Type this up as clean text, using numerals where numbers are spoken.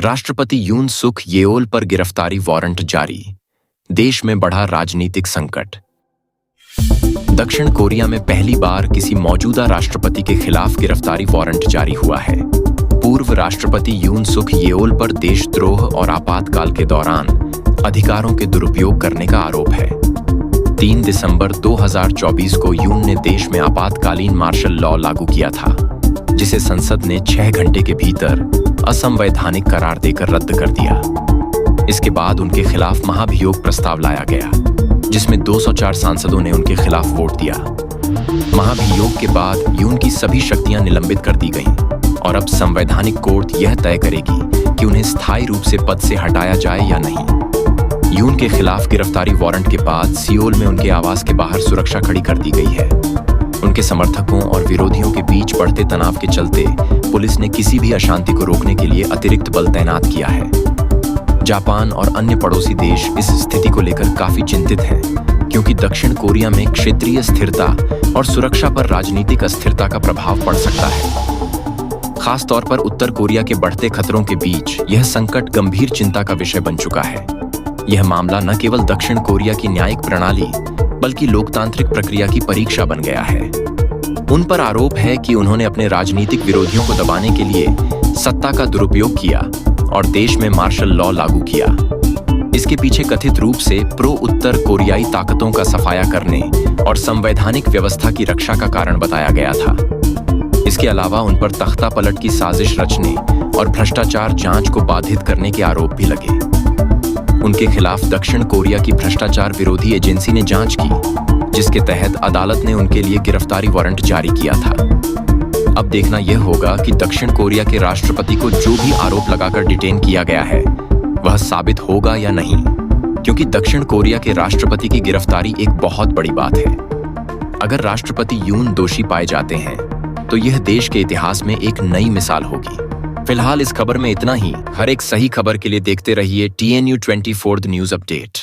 राष्ट्रपति यून सुक येओल पर गिरफ्तारी वारंट जारी। देश में बढ़ा राजनीतिक संकट। दक्षिण कोरिया में पहली बार किसी मौजूदा राष्ट्रपति के खिलाफ गिरफ्तारी वारंट जारी हुआ है। पूर्व राष्ट्रपति यून सुक येओल पर देशद्रोह और आपातकाल के दौरान अधिकारों के दुरुपयोग करने का आरोप है। 3 दिसंबर 2024 को यून ने देश में आपातकालीन मार्शल लॉ लागू किया था, जिसे संसद ने 6 घंटे के भीतर असंवैधानिक करार देकर रद्द कर दिया। इसके बाद उनके खिलाफ महाभियोग प्रस्ताव लाया गया, जिसमें 204 सांसदों ने उनके खिलाफ वोट दिया। महाभियोग के बाद यून की सभी शक्तियां निलंबित कर दी गईं और अब संवैधानिक कोर्ट यह तय करेगी कि उन्हें स्थायी रूप से पद से हटाया जाए या नहीं। यून के खिलाफ गिरफ्तारी वारंट के बाद सियोल में उनके आवास के बाहर सुरक्षा खड़ी कर दी गई है। उनके समर्थकों और विरोधियों के बीच बढ़ते तनाव के चलते पुलिस ने किसी भी अशांति को रोकने के लिए अतिरिक्त बल तैनात किया है। जापान और अन्य पड़ोसी देश इस स्थिति को लेकर काफी चिंतित हैं, क्योंकि दक्षिण कोरिया में क्षेत्रीय स्थिरता और सुरक्षा पर राजनीतिक अस्थिरता का प्रभाव पड़ सकता है। खास तौर पर उत्तर कोरिया के बढ़ते खतरों के बीच यह संकट गंभीर चिंता का विषय बन चुका है। यह मामला न केवल दक्षिण कोरिया की न्यायिक प्रणाली बल्कि लोकतांत्रिक प्रक्रिया की परीक्षा बन गया है। उन पर आरोप है कि उन्होंने अपने राजनीतिक विरोधियों को दबाने के लिए सत्ता का दुरुपयोग किया और देश में मार्शल लॉ लागू किया। इसके पीछे कथित रूप से प्रो उत्तर कोरियाई ताकतों का सफाया करने और संवैधानिक व्यवस्था की रक्षा का कारण बताया गया था। इसके अलावा उन पर तख्ता पलट की साजिश रचने और भ्रष्टाचार जांच को बाधित करने के आरोप भी लगे। उनके खिलाफ दक्षिण कोरिया की भ्रष्टाचार विरोधी एजेंसी ने जांच की, जिसके तहत अदालत ने उनके लिए गिरफ्तारी वारंट जारी किया था। अब देखना यह होगा कि दक्षिण कोरिया के राष्ट्रपति को जो भी आरोप लगाकर डिटेन किया गया है वह साबित होगा या नहीं, क्योंकि दक्षिण कोरिया के राष्ट्रपति की गिरफ्तारी एक बहुत बड़ी बात है। अगर राष्ट्रपति यून दोषी पाए जाते हैं तो यह देश के इतिहास में एक नई मिसाल होगी। फिलहाल इस खबर में इतना ही। हर एक सही खबर के लिए देखते रहिए TNU 24 न्यूज अपडेट।